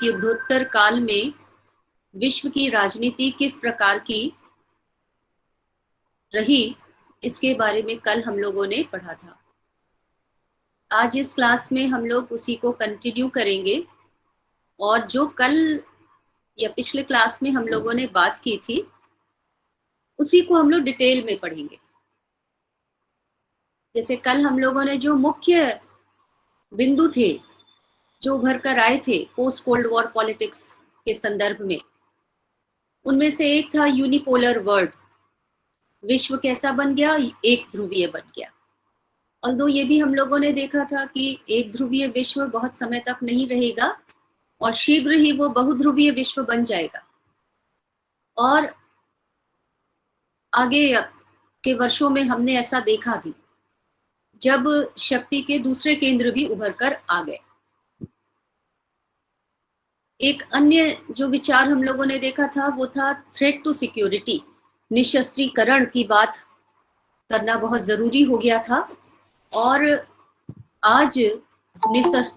युद्धोत्तर काल में विश्व की राजनीति किस प्रकार की रही, इसके बारे में कल हम लोगों ने पढ़ा था। आज इस क्लास में हम लोग उसी को कंटिन्यू करेंगे और जो कल या पिछले क्लास में हम लोगों ने बात की थी उसी को हम लोग डिटेल में पढ़ेंगे। जैसे कल हम लोगों ने जो मुख्य बिंदु थे जो उभर कर आए थे पोस्ट कोल्ड वॉर पॉलिटिक्स के संदर्भ में, उनमें से एक था यूनिपोलर वर्ल्ड। विश्व कैसा बन गया? एक ध्रुवीय बन गया। ऑल्दो ये भी हम लोगों ने देखा था कि एक ध्रुवीय विश्व बहुत समय तक नहीं रहेगा और शीघ्र ही वो बहुध्रुवीय विश्व बन जाएगा। और आगे के वर्षों में हमने ऐसा देखा भी, जब शक्ति के दूसरे केंद्र भी उभर कर आ गए। एक अन्य जो विचार हम लोगों ने देखा था वो था थ्रेट टू सिक्योरिटी। निशस्त्रीकरण की बात करना बहुत जरूरी हो गया था और आज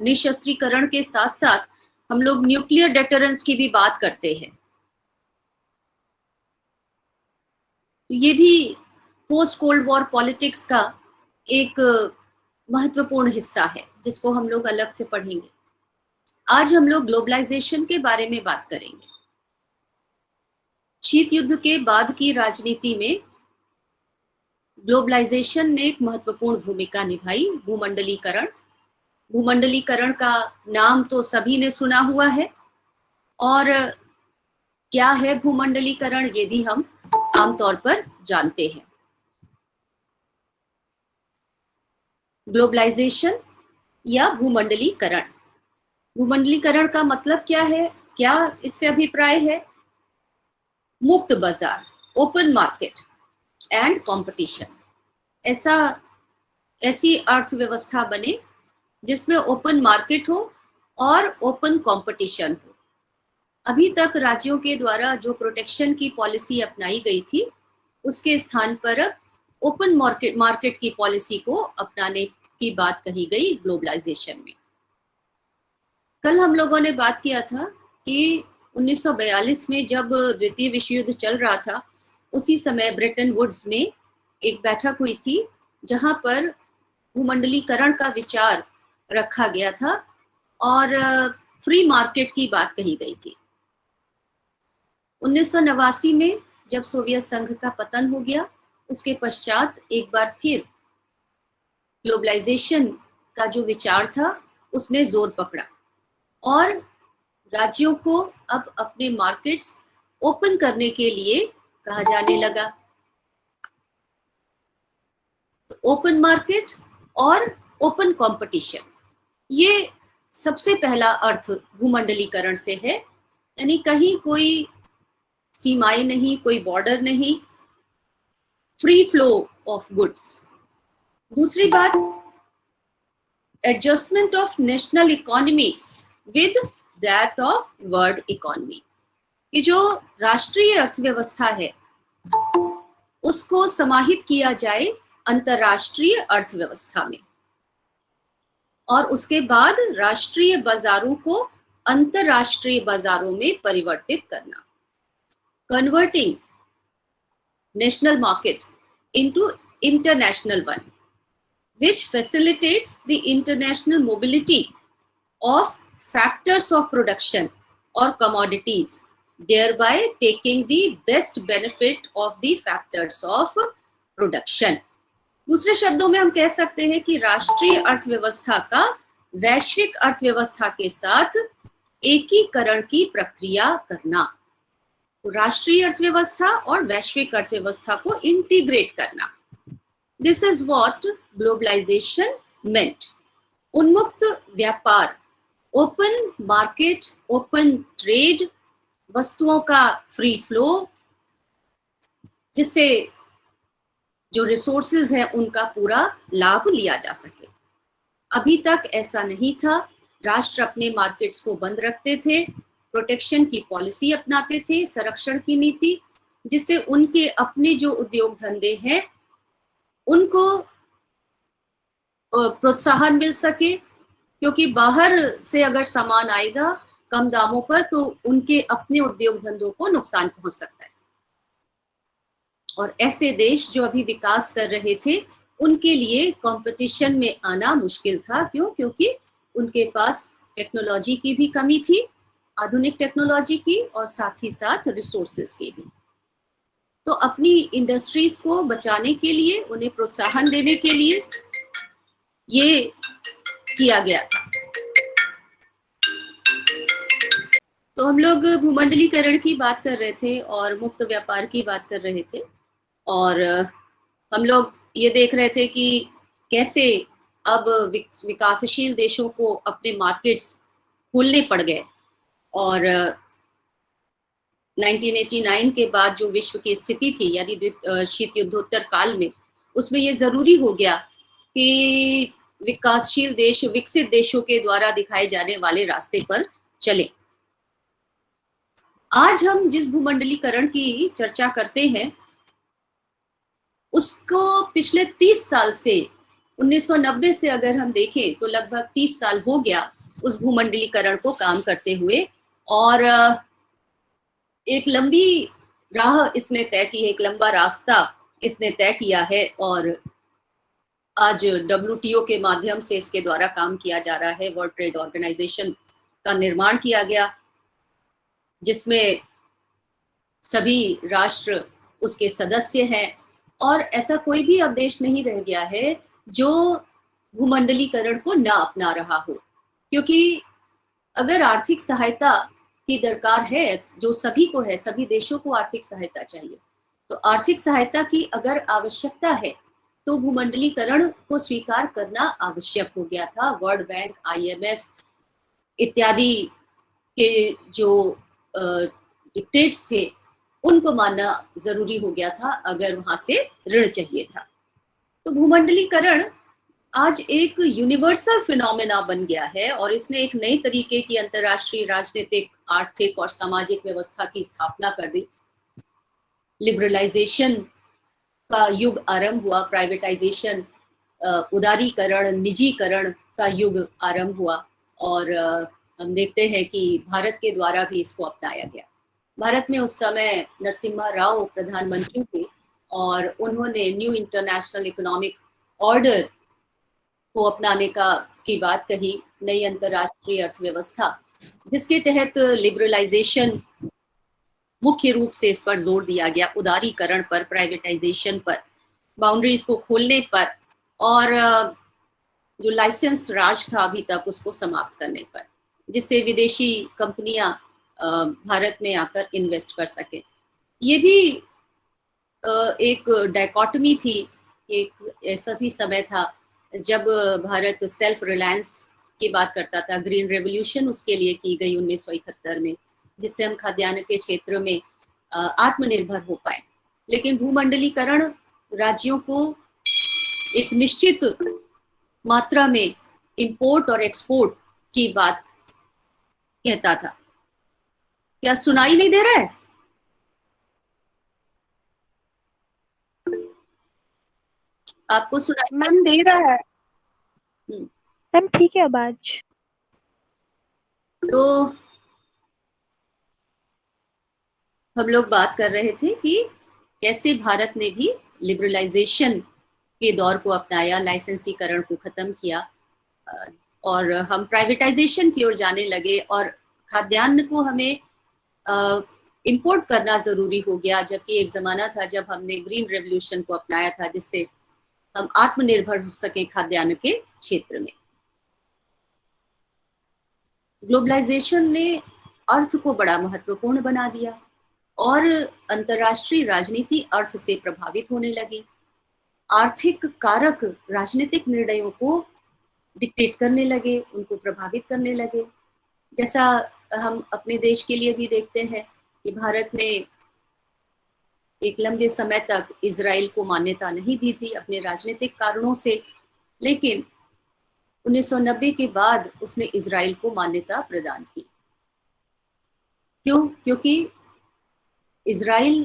निशस्त्रीकरण के साथ साथ हम लोग न्यूक्लियर डेटरेंस की भी बात करते हैं। तो ये भी पोस्ट कोल्ड वॉर पॉलिटिक्स का एक महत्वपूर्ण हिस्सा है जिसको हम लोग अलग से पढ़ेंगे। आज हम लोग ग्लोबलाइजेशन के बारे में बात करेंगे। शीत युद्ध के बाद की राजनीति में ग्लोबलाइजेशन ने एक महत्वपूर्ण भूमिका निभाई। भूमंडलीकरण का नाम तो सभी ने सुना हुआ है और क्या है भूमंडलीकरण ये भी हम आमतौर पर जानते हैं। ग्लोबलाइजेशन या भूमंडलीकरण, भूमंडलीकरण का मतलब क्या है, क्या इससे अभिप्राय है? मुक्त बाजार, ओपन मार्केट एंड कंपटीशन। ऐसी अर्थव्यवस्था बने जिसमें ओपन मार्केट हो और ओपन कंपटीशन हो। अभी तक राज्यों के द्वारा जो प्रोटेक्शन की पॉलिसी अपनाई गई थी उसके स्थान पर अब ओपन मार्केट की पॉलिसी को अपनाने की बात कही गई ग्लोबलाइजेशन में। कल हम लोगों ने बात किया था कि 1942 में जब द्वितीय विश्व युद्ध चल रहा था उसी समय ब्रेटन वुड्स में एक बैठक हुई थी जहां पर भूमंडलीकरण का विचार रखा गया था और फ्री मार्केट की बात कही गई थी। 1989 में जब सोवियत संघ का पतन हो गया उसके पश्चात एक बार फिर ग्लोबलाइजेशन का जो विचार था उसने जोर पकड़ा और राज्यों को अब अपने मार्केट्स ओपन करने के लिए कहा जाने लगा। तो ओपन मार्केट और ओपन कंपटीशन, ये सबसे पहला अर्थ भूमंडलीकरण से है, यानी कहीं कोई सीमाएं नहीं, कोई बॉर्डर नहीं, फ्री फ्लो ऑफ गुड्स। दूसरी बात, adjustment of national economy with that of world economy. कि जो राष्ट्रीय अर्थव्यवस्था है उसको समाहित किया जाए अंतरराष्ट्रीय अर्थव्यवस्था में और उसके बाद राष्ट्रीय बाजारों को अंतरराष्ट्रीय बाजारों में परिवर्तित करना। Converting national market into international one, which facilitates the international mobility of factors of production or commodities, thereby taking the best benefit of the factors of production. दूसरे शब्दों में हम कह सकते हैं कि राष्ट्रीय अर्थव्यवस्था का वैश्विक अर्थव्यवस्था के साथ एकीकरण की प्रक्रिया करना। तो राष्ट्रीय अर्थव्यवस्था और वैश्विक अर्थव्यवस्था को इंटीग्रेट करना। दिस इज व्हाट ग्लोबलाइजेशन मेंट। उन्मुक्त व्यापार, ओपन मार्केट, ओपन ट्रेड, वस्तुओं का फ्री फ्लो, जिससे जो रिसोर्सेज हैं उनका पूरा लाभ लिया जा सके। अभी तक ऐसा नहीं था। राष्ट्र अपने मार्केट्स को बंद रखते थे, प्रोटेक्शन की पॉलिसी अपनाते थे, संरक्षण की नीति, जिससे उनके अपने जो उद्योग धंधे हैं उनको प्रोत्साहन मिल सके, क्योंकि बाहर से अगर सामान आएगा कम दामों पर, तो उनके अपने उद्योग धंधों को नुकसान पहुंच सकता है। और ऐसे देश जो अभी विकास कर रहे थे, उनके लिए कंपटीशन में आना मुश्किल था। क्यों? क्योंकि उनके पास टेक्नोलॉजी की भी कमी थी, आधुनिक टेक्नोलॉजी की, और साथ ही साथ रिसोर्सेज की भी। तो अपनी इंडस्ट्रीज को बचाने के लिए, उन्हें प्रोत्साहन देने के लिए ये किया गया था। तो हम लोग भूमंडलीकरण की बात कर रहे थे और मुक्त व्यापार की बात कर रहे थे, और हम लोग ये देख रहे थे कि कैसे अब विकासशील देशों को अपने मार्केट्स खोलने पड़ गए। और 1989 के बाद जो विश्व की स्थिति थी, यानी शीत युद्धोत्तर काल में, उसमें ये जरूरी हो गया कि विकासशील देश विकसित देशों के द्वारा दिखाए जाने वाले रास्ते पर चले। आज हम जिस भूमंडलीकरण की चर्चा करते हैं, उसको पिछले 30 साल से, 1990 से अगर हम देखें तो लगभग 30 साल हो गया उस भूमंडलीकरण को काम करते हुए। और एक लंबी राह इसने तय की है, एक लंबा रास्ता इसने तय किया है, और आज WTO के माध्यम से इसके द्वारा काम किया जा रहा है। वर्ल्ड ट्रेड ऑर्गेनाइजेशन का निर्माण किया गया, जिसमें सभी राष्ट्र उसके सदस्य हैं, और ऐसा कोई भी अब देश नहीं रह गया है जो भूमंडलीकरण को ना अपना रहा हो। क्योंकि अगर आर्थिक सहायता की दरकार है, जो सभी को है, सभी देशों को आर्थिक सहायता चाहिए, तो आर्थिक सहायता की अगर आवश्यकता है तो भूमंडलीकरण को स्वीकार करना आवश्यक हो गया था। वर्ल्ड बैंक, IMF इत्यादि के जो डिक्टेट्स थे, उनको मानना जरूरी हो गया था अगर वहां से ऋण चाहिए था। तो भूमंडलीकरण आज एक यूनिवर्सल फिनोमेना बन गया है, और इसने एक नई तरीके की अंतरराष्ट्रीय राजनीतिक, आर्थिक और सामाजिक व्यवस्था की स्थापना कर दी। लिबरलाइजेशन का युग आरंभ हुआ, प्राइवेटाइजेशन, उदारीकरण, निजीकरण का युग आरंभ हुआ, और हम देखते हैं कि भारत के द्वारा भी इसको अपनाया गया। भारत में उस समय नरसिम्हा राव प्रधानमंत्री थे, और उन्होंने न्यू इंटरनेशनल इकोनॉमिक ऑर्डर को अपनाने की बात कही, नई अंतरराष्ट्रीय अर्थव्यवस्था, जिसके तहत लिबरलाइजेशन मुख्य रूप से इस पर जोर दिया गया, उदारीकरण पर, प्राइवेटाइजेशन पर, बाउंड्रीज को खोलने पर, और जो लाइसेंस राज था अभी तक उसको समाप्त करने पर, जिससे विदेशी कंपनियां भारत में आकर इन्वेस्ट कर सके। ये भी एक डायकोटमी थी। एक ऐसा भी समय था जब भारत सेल्फ रिलायंस की बात करता था। ग्रीन रेवोल्यूशन उसके लिए की गई 1971 में, जिससे हम खाद्यान्न के क्षेत्र में आत्मनिर्भर हो पाए। लेकिन भूमंडलीकरण राज्यों को एक निश्चित मात्रा में इंपोर्ट और एक्सपोर्ट की बात कहता था। क्या सुनाई नहीं दे रहा है? आपको सुनाई? मैम दे रहा है। मैम ठीक है आवाज। तो हम लोग बात कर रहे थे कि कैसे भारत ने भी लिबरलाइजेशन के दौर को अपनाया, लाइसेंसीकरण को खत्म किया, और हम प्राइवेटाइजेशन की ओर जाने लगे, और खाद्यान्न को हमें इंपोर्ट करना जरूरी हो गया। जबकि एक जमाना था जब हमने ग्रीन रेवोल्यूशन को अपनाया था, जिससे हम आत्मनिर्भर हो सके खाद्यान्न के क्षेत्र में। ग्लोबलाइजेशन ने अर्थ को बड़ा महत्वपूर्ण बना दिया, और अंतरराष्ट्रीय राजनीति अर्थ से प्रभावित होने लगी। आर्थिक कारक राजनीतिक निर्णयों को डिक्टेट करने लगे, उनको प्रभावित करने लगे। जैसा हम अपने देश के लिए भी देखते हैं कि भारत ने एक लंबे समय तक इजराइल को मान्यता नहीं दी थी अपने राजनीतिक कारणों से, लेकिन 1990 के बाद उसने इजराइल को मान्यता प्रदान की। क्यों? क्योंकि इजराइल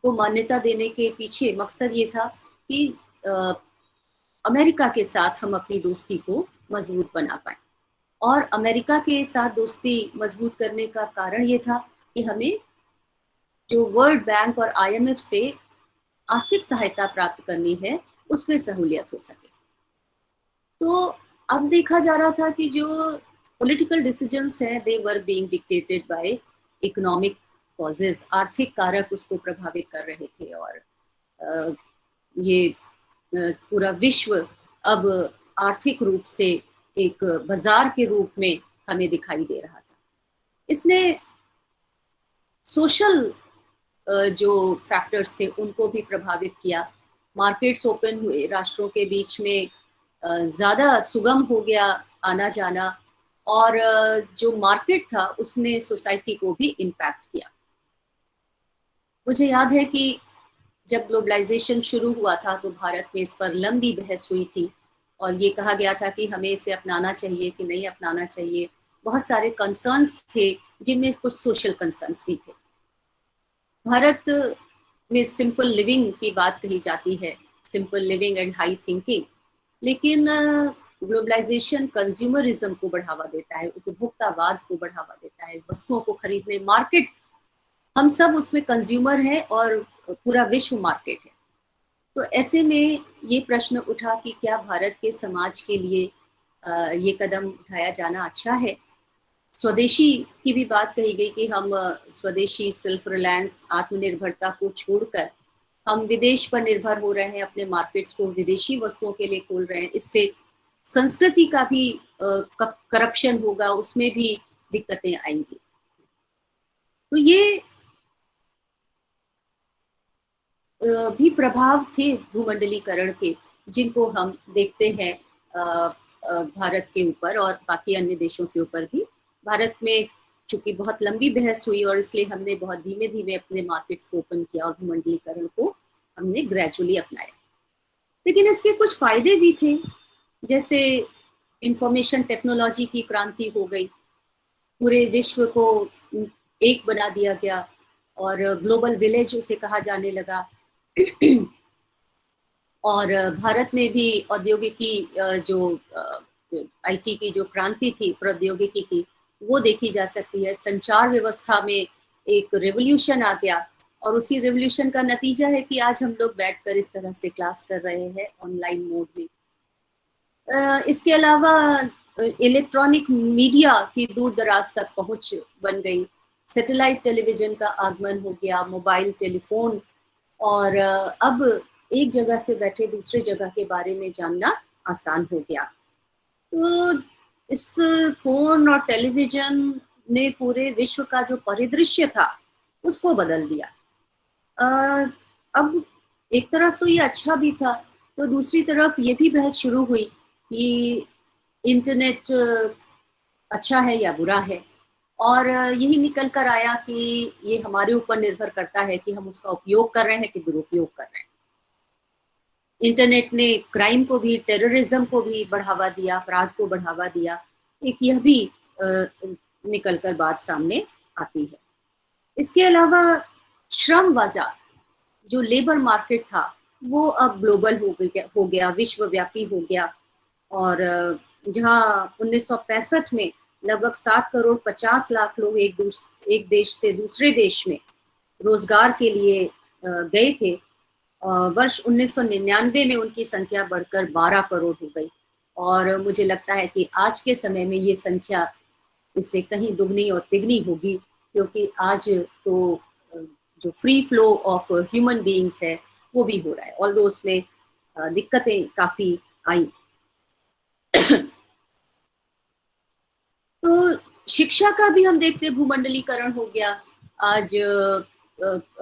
को मान्यता देने के पीछे मकसद ये था कि अमेरिका के साथ हम अपनी दोस्ती को मजबूत बना पाए। और अमेरिका के साथ दोस्ती मजबूत करने का कारण ये था कि हमें जो वर्ल्ड बैंक और IMF से आर्थिक सहायता प्राप्त करनी है उसमें सहूलियत हो सके। तो अब देखा जा रहा था कि जो पॉलिटिकल डिसीजंस हैं they were being dictated by economic causes, आर्थिक कारक उसको प्रभावित कर रहे थे। और ये पूरा विश्व अब आर्थिक रूप से एक बाजार के रूप में हमें दिखाई दे रहा था। इसने सोशल जो फैक्टर्स थे उनको भी प्रभावित किया। मार्केट्स ओपन हुए, राष्ट्रों के बीच में ज़्यादा सुगम हो गया आना जाना, और जो मार्केट था उसने सोसाइटी को भी इम्पैक्ट किया। मुझे याद है कि जब ग्लोबलाइजेशन शुरू हुआ था तो भारत में इस पर लंबी बहस हुई थी और ये कहा गया था कि हमें इसे अपनाना चाहिए कि नहीं अपनाना चाहिए। बहुत सारे कंसर्न्स थे, जिनमें कुछ सोशल कंसर्न्स भी थे। भारत में सिंपल लिविंग की बात कही जाती है, simple living and high thinking, लेकिन ग्लोबलाइजेशन कंज्यूमरिज्म को बढ़ावा देता है, उपभोक्तावाद को बढ़ावा देता है, वस्तुओं को खरीदने, मार्केट, हम सब उसमें कंज्यूमर है और पूरा विश्व मार्केट है। तो ऐसे में ये प्रश्न उठा कि क्या भारत के समाज के लिए ये कदम उठाया जाना अच्छा है। स्वदेशी की भी बात कही गई कि हम स्वदेशी, सेल्फ रिलायंस, आत्मनिर्भरता को छोड़कर हम विदेश पर निर्भर हो रहे हैं, अपने मार्केट्स को विदेशी वस्तुओं के लिए खोल रहे हैं। इससे संस्कृति का भी करप्शन होगा, उसमें भी दिक्कतें आएंगी। तो ये भी प्रभाव थे भूमंडलीकरण के, जिनको हम देखते हैं भारत के ऊपर और बाकी अन्य देशों के ऊपर भी। भारत में चूंकि बहुत लंबी बहस हुई और इसलिए हमने बहुत धीमे धीमे अपने मार्केट्स को ओपन किया और भूमंडलीकरण को हमने ग्रेजुअली अपनाया। लेकिन इसके कुछ फायदे भी थे, जैसे इंफॉर्मेशन टेक्नोलॉजी की क्रांति हो गई, पूरे विश्व को एक बना दिया गया और ग्लोबल विलेज उसे कहा जाने लगा। और भारत में भी औद्योगिकी जो IT की जो क्रांति थी, प्रौद्योगिकी की, वो देखी जा सकती है। संचार व्यवस्था में एक रेवोल्यूशन आ गया और उसी रेवोल्यूशन का नतीजा है कि आज हम लोग बैठकर इस तरह से क्लास कर रहे हैं ऑनलाइन मोड में। इसके अलावा इलेक्ट्रॉनिक मीडिया की दूर दराज तक पहुंच बन गई, सैटेलाइट टेलीविजन का आगमन हो गया, मोबाइल टेलीफोन, और अब एक जगह से बैठे दूसरे जगह के बारे में जानना आसान हो गया। तो इस फोन और टेलीविजन ने पूरे विश्व का जो परिदृश्य था उसको बदल दिया। अब एक तरफ तो ये अच्छा भी था, तो दूसरी तरफ ये भी बहस शुरू हुई कि इंटरनेट अच्छा है या बुरा है, और यही निकल कर आया कि ये हमारे ऊपर निर्भर करता है कि हम उसका उपयोग कर रहे हैं कि दुरुपयोग कर रहे हैं। इंटरनेट ने क्राइम को भी, टेररिज्म को भी बढ़ावा दिया, अपराध को बढ़ावा दिया। एक यह भी निकल कर बात सामने आती है। इसके अलावा श्रम बाजार, जो लेबर मार्केट था, वो अब ग्लोबल हो गया, विश्वव्यापी हो गया। और जहाँ 1965 में लगभग 7,50,00,000 लोग एक देश से दूसरे देश में रोजगार के लिए गए थे, वर्ष 1999 में उनकी संख्या बढ़कर 12 करोड़ हो गई। और मुझे लगता है कि आज के समय में ये संख्या इससे कहीं दुगनी और तिगनी होगी, क्योंकि आज तो जो free flow of human beings है वो भी हो रहा है, ऑल्दो उसमें दिक्कतें काफ़ी आई। तो शिक्षा का भी हम देखते भूमंडलीकरण हो गया। आज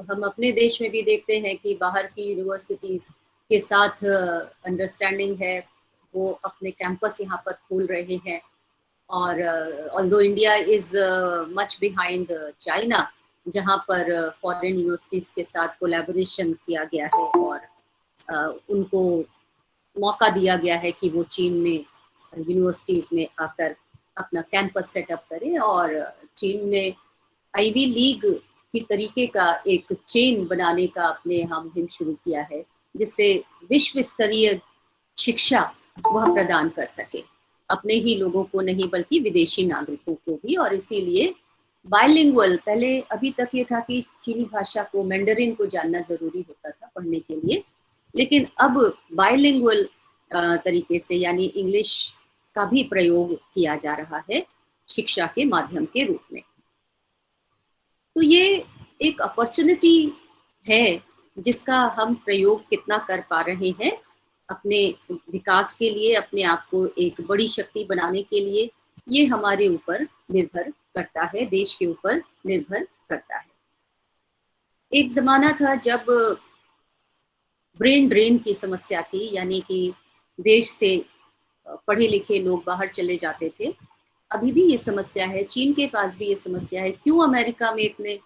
हम अपने देश में भी देखते हैं कि बाहर की यूनिवर्सिटीज के साथ अंडरस्टैंडिंग है, वो अपने कैंपस यहाँ पर खोल रहे हैं। और although India is much behind China, जहाँ पर फॉरेन यूनिवर्सिटीज के साथ कोलैबोरेशन किया गया है और उनको मौका दिया गया है कि वो चीन में यूनिवर्सिटीज में आकर अपना कैंपस सेटअप करें। और चीन ने आईवी लीग की तरीके का एक चेन बनाने का अपने यहाँ मुहिम शुरू किया है, जिससे विश्व स्तरीय शिक्षा वह प्रदान कर सके। अपने ही लोगों को नहीं बल्कि विदेशी नागरिकों को भी। और इसीलिए बाइलिंगुअल, पहले अभी तक ये था कि चीनी भाषा को, मैंडरिन को जानना जरूरी होता था पढ़ने के लिए, लेकिन अब बाइलिंगुअल तरीके से यानी इंग्लिश का भी प्रयोग किया जा रहा है शिक्षा के माध्यम के रूप में। तो ये एक अपॉर्चुनिटी है जिसका हम प्रयोग कितना कर पा रहे हैं अपने विकास के लिए, अपने आप को एक बड़ी शक्ति बनाने के लिए, ये हमारे ऊपर निर्भर करता है, देश के ऊपर निर्भर करता है। एक जमाना था जब ब्रेन ड्रेन की समस्या थी, यानी कि देश से पढ़े लिखे लोग बाहर चले जाते थे। अभी भी ये समस्या है, चीन के पास भी ये समस्या है। क्यों अमेरिका में इतने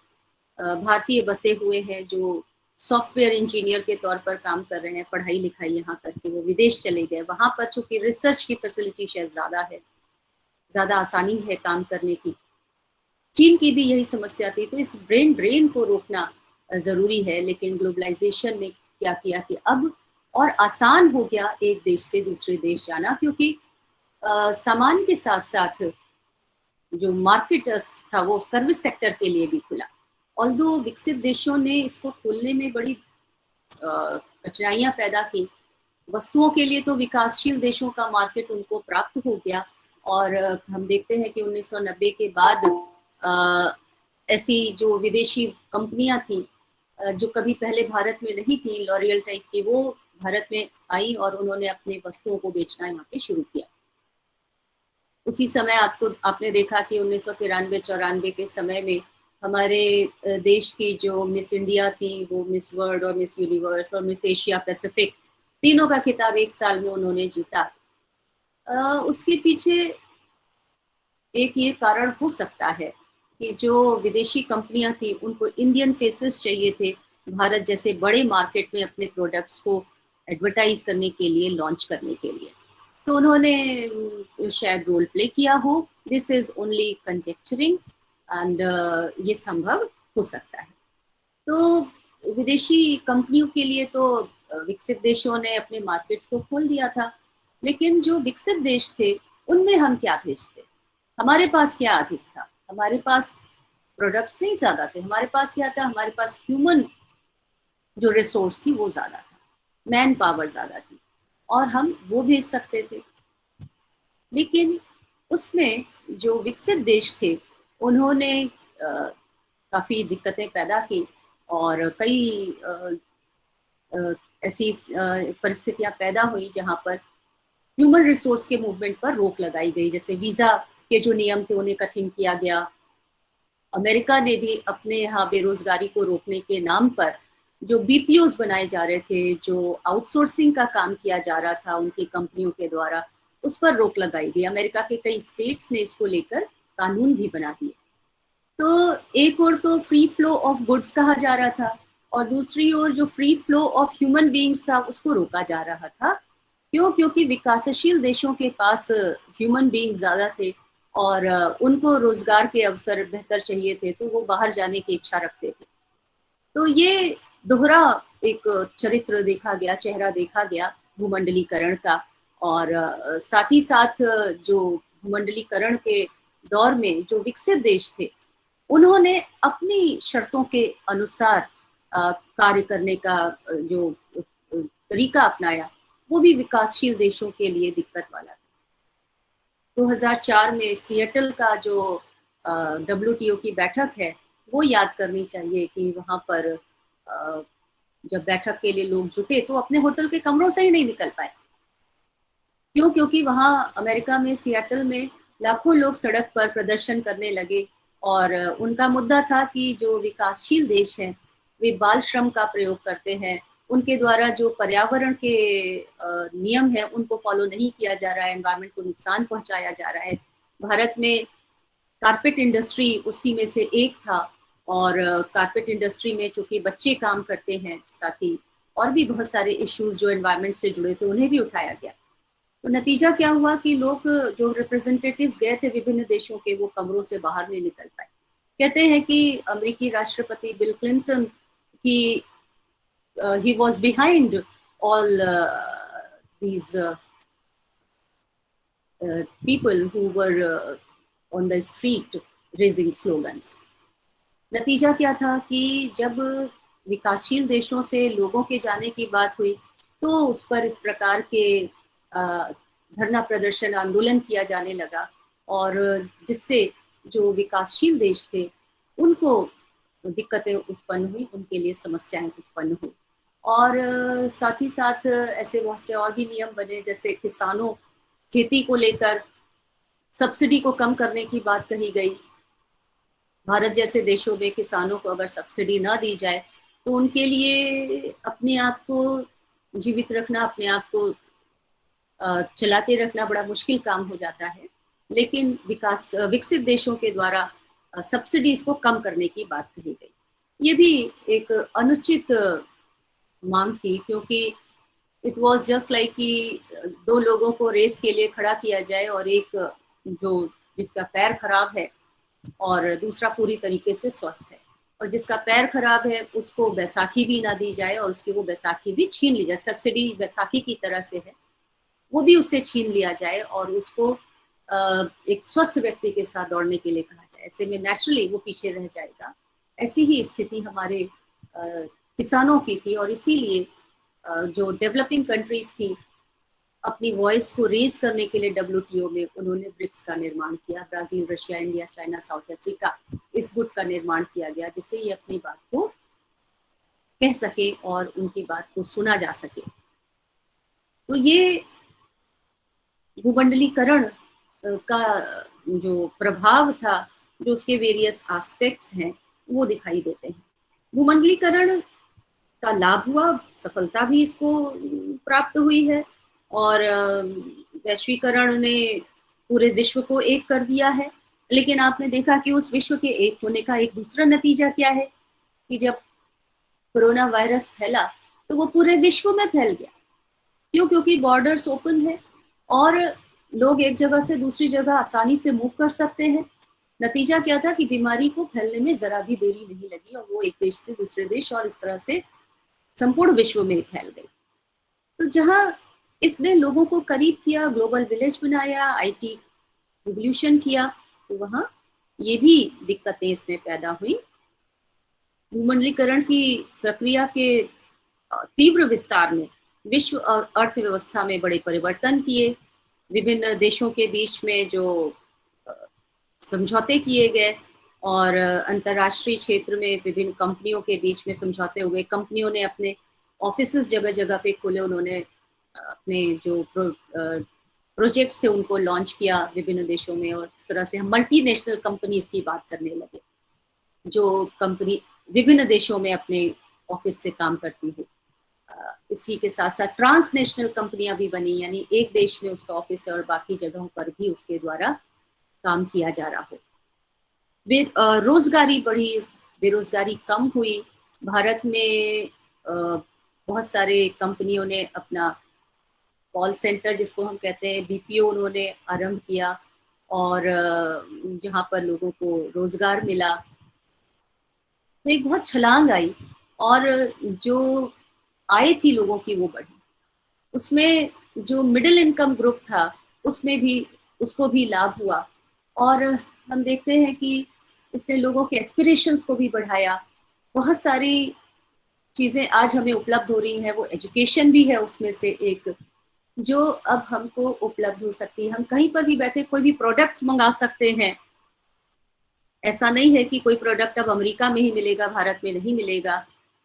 भारतीय बसे हुए हैं जो सॉफ्टवेयर इंजीनियर के तौर पर काम कर रहे हैं, पढ़ाई लिखाई यहाँ करके वो विदेश चले गए। वहां पर चूंकि रिसर्च की फैसिलिटी शायद ज्यादा है, ज्यादा आसानी है काम करने की। चीन की भी यही समस्या थी। तो इस ब्रेन ड्रेन को रोकना जरूरी है। लेकिन ग्लोबलाइजेशन ने क्या किया कि अब और आसान हो गया एक देश से दूसरे देश जाना, क्योंकि सामान के साथ साथ जो मार्केट था वो सर्विस सेक्टर के लिए भी खुला। ऑल्दो विकसित देशों ने इसको खोलने में बड़ी कठिनाइयां पैदा की। वस्तुओं के लिए तो विकासशील देशों का मार्केट उनको प्राप्त हो गया। और हम देखते हैं कि 1990 के बाद ऐसी जो विदेशी कंपनियां थी जो कभी पहले भारत में नहीं थी, लॉरियल टाइप की, वो भारत में आई और उन्होंने अपने वस्तुओं को बेचना यहाँ पे शुरू किया। उसी समय आपने देखा कि 1993-94 के समय में हमारे देश की जो मिस इंडिया थी, वो मिस वर्ल्ड और मिस यूनिवर्स और मिस एशिया पैसिफिक, तीनों का खिताब एक साल में उन्होंने जीता। उसके पीछे एक ये कारण हो सकता है कि जो विदेशी कंपनियां थी उनको इंडियन फेसेस चाहिए थे भारत जैसे बड़े मार्केट में अपने प्रोडक्ट्स को एडवर्टाइज करने के लिए, लॉन्च करने के लिए। तो उन्होंने शायद रोल प्ले किया हो। दिस इज ओनली कंजेक्चरिंग एंड ये संभव हो सकता है। तो विदेशी कंपनियों के लिए तो विकसित देशों ने अपने मार्केट्स को खोल दिया था, लेकिन जो विकसित देश थे उनमें हम क्या भेजते? हमारे पास क्या अधिक था? हमारे पास प्रोडक्ट्स नहीं ज्यादा थे। हमारे पास क्या था? हमारे पास ह्यूमन जो रिसोर्स थी वो ज्यादा था, मैन पावर ज्यादा थी, और हम वो भेज सकते थे। लेकिन उसमें जो विकसित देश थे उन्होंने काफी दिक्कतें पैदा की और कई ऐसी परिस्थितियां पैदा हुई जहां पर ह्यूमन रिसोर्स के मूवमेंट पर रोक लगाई गई। जैसे वीजा के जो नियम थे उन्हें कठिन किया गया। अमेरिका ने भी अपने यहाँ बेरोजगारी को रोकने के नाम पर जो बीपीओस बनाए जा रहे थे, जो आउटसोर्सिंग का काम किया जा रहा था उनकी कंपनियों के द्वारा, उस पर रोक लगाई गई। अमेरिका के कई स्टेट्स ने इसको लेकर कानून भी बना दिए। तो एक ओर तो फ्री फ्लो ऑफ गुड्स कहा जा रहा था और दूसरी ओर जो free flow of human beings था उसको रोका जा रहा था। क्यों? क्योंकि विकासशील देशों के पास ह्यूमन बीइंग ज्यादा थे और उनको रोजगार के अवसर बेहतर चाहिए थे, तो वो बाहर जाने की इच्छा रखते थे। तो ये दोहरा एक चरित्र देखा गया, चेहरा देखा गया भूमंडलीकरण का। और साथ ही साथ जो भूमंडलीकरण के दौर में जो विकसित देश थे उन्होंने अपनी शर्तों के अनुसार कार्य करने का जो तरीका अपनाया, वो भी विकासशील देशों के लिए दिक्कत वाला था। 2004 में सिएटल का जो WTO की बैठक है वो याद करनी चाहिए कि वहां पर जब बैठक के लिए लोग जुटे तो अपने होटल के कमरों से ही नहीं निकल पाए। क्यों? क्योंकि वहां अमेरिका में, सिएटल में लाखों लोग सड़क पर प्रदर्शन करने लगे और उनका मुद्दा था कि जो विकासशील देश हैं वे बाल श्रम का प्रयोग करते हैं, उनके द्वारा जो पर्यावरण के नियम है उनको फॉलो नहीं किया जा रहा है, एनवायरनमेंट को नुकसान पहुंचाया जा रहा है। भारत में कारपेट इंडस्ट्री उसी में से एक था और कारपेट इंडस्ट्री में चूंकि बच्चे काम करते हैं, साथ ही और भी बहुत सारे इश्यूज जो एनवायरनमेंट से जुड़े थे उन्हें भी उठाया गया। तो नतीजा क्या हुआ कि लोग जो रिप्रेजेंटेटिव्स गए थे विभिन्न देशों के, वो कमरों से बाहर नहीं निकल पाए। कहते हैं कि अमेरिकी राष्ट्रपति बिल क्लिंटन की he was behind all these people who were on the street raising slogans. नतीजा क्या था कि जब विकासशील देशों से लोगों के जाने की बात हुई तो उस पर इस प्रकार के धरना प्रदर्शन आंदोलन किया जाने लगा, और जिससे जो विकासशील देश थे उनको दिक्कतें उत्पन्न हुई, उनके लिए समस्याएं उत्पन्न हुई। और साथ ही साथ ऐसे बहुत से और भी नियम बने, जैसे किसानों खेती को लेकर सब्सिडी को कम करने की बात कही गई। भारत जैसे देशों में किसानों को अगर सब्सिडी ना दी जाए तो उनके लिए अपने आप को जीवित रखना, अपने आप को चलाते रखना बड़ा मुश्किल काम हो जाता है। लेकिन विकसित देशों के द्वारा सब्सिडीज को कम करने की बात कही गई। ये भी एक अनुचित मांग थी, क्योंकि इट वाज जस्ट लाइक कि दो लोगों को रेस के लिए खड़ा किया जाए और एक जो जिसका पैर खराब है और दूसरा पूरी तरीके से स्वस्थ है, और जिसका पैर खराब है उसको बैसाखी भी ना दी जाए और उसकी वो बैसाखी भी छीन ली जाए। सब्सिडी बैसाखी की तरह से है, वो भी उससे छीन लिया जाए और उसको एक स्वस्थ व्यक्ति के साथ दौड़ने के लिए कहा जाए। ऐसे में नेचुरली वो पीछे रह जाएगा। ऐसी ही स्थिति हमारे किसानों की थी, और इसीलिए जो डेवलपिंग कंट्रीज थी अपनी वॉइस को रेज करने के लिए WTO में उन्होंने ब्रिक्स का निर्माण किया। Brazil, Russia, India, China, south Africa, इस गुट का निर्माण किया गया, जिससे ये अपनी बात को कह सके और उनकी बात को सुना जा सके। तो ये भूमंडलीकरण का जो प्रभाव था, जो उसके वेरियस एस्पेक्ट्स हैं, वो दिखाई देते हैं। भूमंडलीकरण का लाभ हुआ, सफलता भी इसको प्राप्त हुई है, और वैश्वीकरण ने पूरे विश्व को एक कर दिया है। लेकिन आपने देखा कि उस विश्व के एक होने का एक दूसरा नतीजा क्या है कि जब कोरोना वायरस फैला तो वो पूरे विश्व में फैल गया। क्यों? क्योंकि बॉर्डर्स ओपन है और लोग एक जगह से दूसरी जगह आसानी से मूव कर सकते हैं। नतीजा क्या था कि बीमारी को फैलने में जरा भी देरी नहीं लगी और वो एक देश से दूसरे देश और इस तरह से संपूर्ण विश्व में फैल गई। तो जहां इसने लोगों को करीब किया, ग्लोबल विलेज बनाया, IT रिवोल्यूशन किया, तो वहां ये भी दिक्कतें इसमें पैदा हुई। भूमंडलीकरण की प्रक्रिया के तीव्र विस्तार ने विश्व और अर्थव्यवस्था में बड़े परिवर्तन किए। विभिन्न देशों के बीच में जो समझौते किए गए और अंतर्राष्ट्रीय क्षेत्र में विभिन्न कंपनियों के बीच में समझौते हुए, कंपनियों ने अपने ऑफिसेस जगह जगह पे खोले, उन्होंने अपने जो प्रोजेक्ट से उनको लॉन्च किया विभिन्न देशों में, और इस तरह से हम मल्टीनेशनल कंपनीज की बात करने लगे, जो कंपनी विभिन्न देशों में अपने ऑफिस से काम करती हो। इसी के साथ साथ ट्रांसनेशनल कंपनियां भी बनी, यानी एक देश में उसका ऑफिस है और बाकी जगहों पर भी उसके द्वारा काम किया जा रहा हो। रोजगारी बढ़ी, बेरोजगारी कम हुई। भारत में बहुत सारे कंपनियों ने अपना कॉल सेंटर, जिसको हम कहते हैं BPO, उन्होंने आरंभ किया, और जहाँ पर लोगों को रोजगार मिला। तो एक बहुत छलांग आई और जो आय थी लोगों की वो बढ़ी। उसमें जो मिडिल इनकम ग्रुप था उसको भी लाभ हुआ, और हम देखते हैं कि इसने लोगों के एस्पिरेशंस को भी बढ़ाया। बहुत सारी चीज़ें आज हमें उपलब्ध हो रही हैं, वो एजुकेशन भी है उसमें से एक, जो अब हमको उपलब्ध हो सकती है। हम कहीं पर भी बैठे कोई भी प्रोडक्ट मंगा सकते हैं। ऐसा नहीं है कि कोई प्रोडक्ट अब अमेरिका में ही मिलेगा, भारत में नहीं मिलेगा।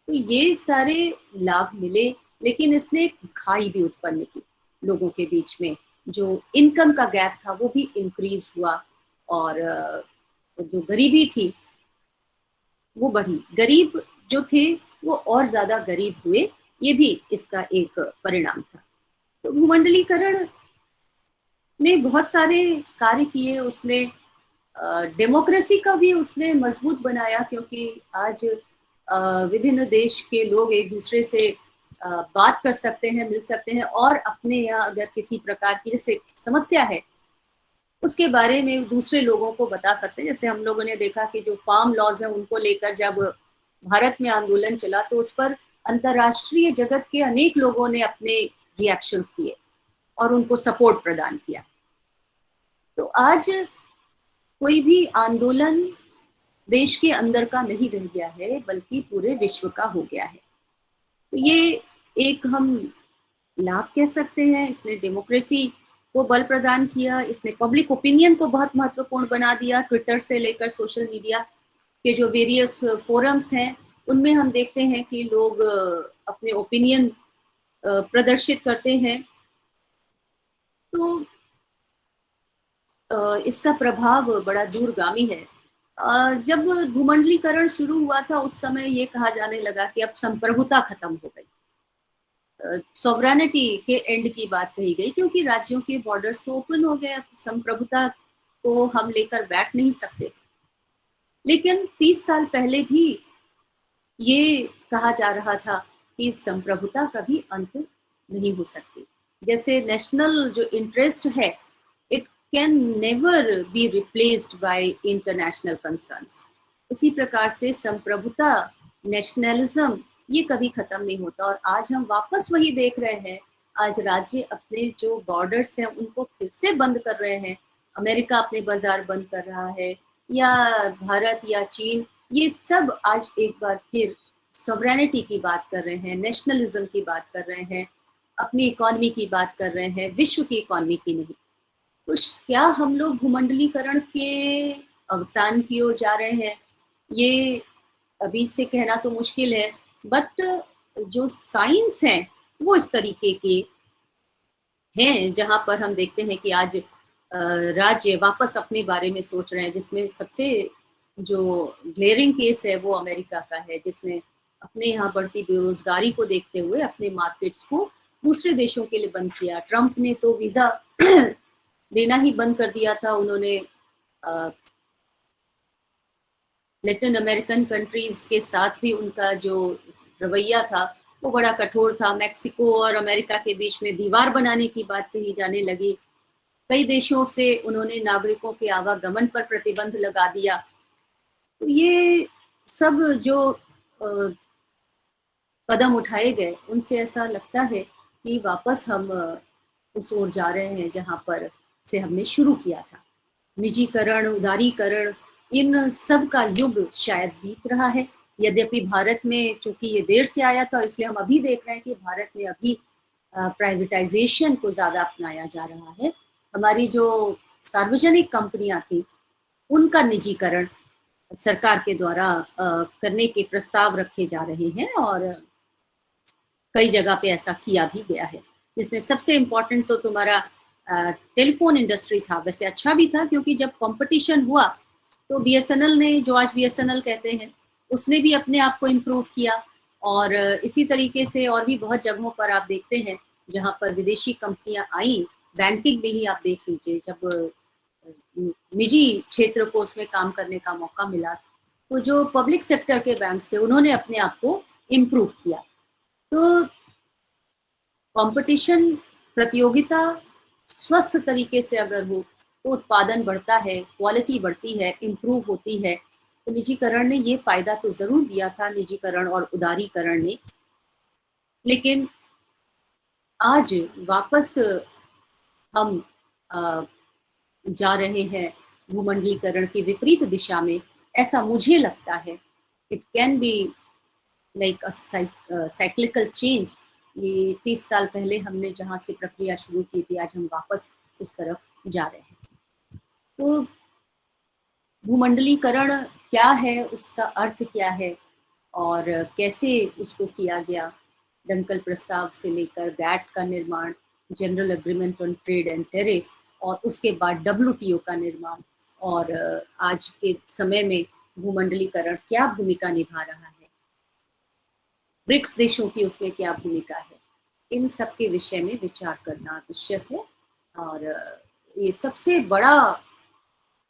तो ये सारे लाभ मिले, लेकिन इसने खाई भी उत्पन्न की लोगों के बीच में। जो इनकम का गैप था वो भी इंक्रीज हुआ, और जो गरीबी थी वो बढ़ी। गरीब जो थे वो और ज्यादा गरीब हुए, ये भी इसका एक परिणाम था। तो भूमंडलीकरण ने बहुत सारे कार्य किए। उसने डेमोक्रेसी का भी उसने मजबूत बनाया, क्योंकि आज विभिन्न देश के लोग एक दूसरे से बात कर सकते हैं, मिल सकते हैं, और अपने यहाँ अगर किसी प्रकार की जैसे समस्या है उसके बारे में दूसरे लोगों को बता सकते हैं। जैसे हम लोगों ने देखा कि जो फार्म लॉज है उनको लेकर जब भारत में आंदोलन चला तो उस पर अंतर्राष्ट्रीय जगत के अनेक लोगों ने अपने रिएक्शंस दिए और उनको सपोर्ट प्रदान किया। तो आज कोई भी आंदोलन देश के अंदर का नहीं रह गया है, बल्कि पूरे विश्व का हो गया है। तो ये एक हम लाभ कह सकते हैं। इसने डेमोक्रेसी को बल प्रदान किया, इसने पब्लिक ओपिनियन को बहुत महत्वपूर्ण बना दिया। ट्विटर से लेकर सोशल मीडिया के जो वेरियस फोरम्स हैं, उनमें हम देखते हैं कि लोग अपने ओपिनियन प्रदर्शित करते हैं। तो इसका प्रभाव बड़ा दूरगामी है। जब भूमंडलीकरण शुरू हुआ था, उस समय ये कहा जाने लगा कि अब संप्रभुता खत्म हो गई, सॉवरेनिटी के एंड की बात कही गई, क्योंकि राज्यों के बॉर्डर्स तो ओपन हो गए, संप्रभुता को हम लेकर बैठ नहीं सकते। लेकिन 30 साल पहले भी ये कहा जा रहा था कि संप्रभुता कभी अंत नहीं हो सकती। जैसे नेशनल जो इंटरेस्ट है, it can never be replaced by international concerns. उसी प्रकार से संप्रभुता, नेशनलिज्म, ये कभी खत्म नहीं होता। और आज हम वापस वही देख रहे हैं। आज राज्य अपने जो बॉर्डर्स हैं उनको फिर से बंद कर रहे हैं। अमेरिका अपने बाजार बंद कर रहा है, या भारत या चीन, ये सब आज एक बार फिर सॉवरेनिटी की बात कर रहे हैं, नेशनलिज्म की बात कर रहे हैं, अपनी इकोनॉमी की बात कर रहे हैं, विश्व की इकोनॉमी की नहीं। तो क्या हम लोग भूमंडलीकरण के अवसान की ओर जा रहे हैं? ये अभी से कहना तो मुश्किल है, बट जो साइंस है वो इस तरीके के हैं, जहां पर हम देखते हैं कि आज राज्य वापस अपने बारे में सोच रहे हैं। जिसमें सबसे जो ग्लेयरिंग केस है वो अमेरिका का है, जिसने अपने यहाँ बढ़ती बेरोजगारी को देखते हुए अपने मार्केट्स को दूसरे देशों के लिए बंद किया। ट्रंप ने तो वीजा देना ही बंद कर दिया था। उन्होंने लैटिन अमेरिकन कंट्रीज के साथ भी उनका जो रवैया था वो बड़ा कठोर था। मैक्सिको और अमेरिका के बीच में दीवार बनाने की बात कही जाने लगी। कई देशों से उन्होंने नागरिकों के आवागमन पर प्रतिबंध लगा दिया। तो ये सब जो कदम उठाए गए, उनसे ऐसा लगता है कि वापस हम उस ओर जा रहे हैं जहां पर से हमने शुरू किया था। निजीकरण, उदारीकरण, इन सब का युग शायद बीत रहा है। यद्यपि भारत में चूंकि ये देर से आया था, इसलिए हम अभी देख रहे हैं कि भारत में अभी प्राइवेटाइजेशन को ज़्यादा अपनाया जा रहा है। हमारी जो सार्वजनिक कंपनियां थी, उनका निजीकरण सरकार के द्वारा करने के प्रस्ताव रखे जा रहे हैं, और कई जगह पे ऐसा किया भी गया है। जिसमें सबसे इम्पोर्टेंट तो तुम्हारा टेलीफोन इंडस्ट्री था। वैसे अच्छा भी था, क्योंकि जब कंपटीशन हुआ तो बीएसएनएल ने, जो आज बीएसएनएल कहते हैं, उसने भी अपने आप को इम्प्रूव किया। और इसी तरीके से और भी बहुत जगहों पर आप देखते हैं जहां पर विदेशी कंपनियां आई। बैंकिंग में ही आप देख लीजिए, जब निजी क्षेत्र को उसमें काम करने का मौका मिला, तो जो पब्लिक सेक्टर के बैंक्स थे उन्होंने अपने आप को इम्प्रूव किया। तो कंपटीशन, प्रतियोगिता स्वस्थ तरीके से अगर हो तो उत्पादन बढ़ता है, क्वालिटी बढ़ती है, इम्प्रूव होती है। तो निजीकरण ने ये फायदा तो जरूर दिया था, निजीकरण और उदारीकरण ने। लेकिन आज वापस हम जा रहे हैं भूमंडलीकरण की विपरीत दिशा में, ऐसा मुझे लगता है। It can be like a cyclical change. ये 30 साल पहले हमने जहाँ से प्रक्रिया शुरू की थी, आज हम वापस उस तरफ जा रहे हैं। तो भूमंडलीकरण क्या है, उसका अर्थ क्या है, और कैसे उसको किया गया, डंकल प्रस्ताव से लेकर गैट का निर्माण, general agreement on trade and tariff, और उसके बाद WTO का निर्माण, और आज के समय में भूमंडलीकरण क्या भूमिका निभा रहा है, ब्रिक्स देशों की उसमें क्या भूमिका है, इन सब के विषय में विचार करना आवश्यक है। और ये सबसे बड़ा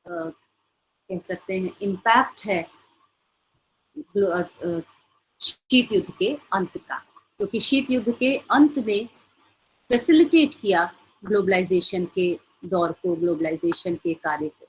कह सकते हैं इम्पैक्ट है शीत युद्ध के अंत का, क्योंकि शीत युद्ध के अंत ने फैसिलिटेट किया ग्लोबलाइजेशन के दौर को, ग्लोबलाइजेशन के कार्य को।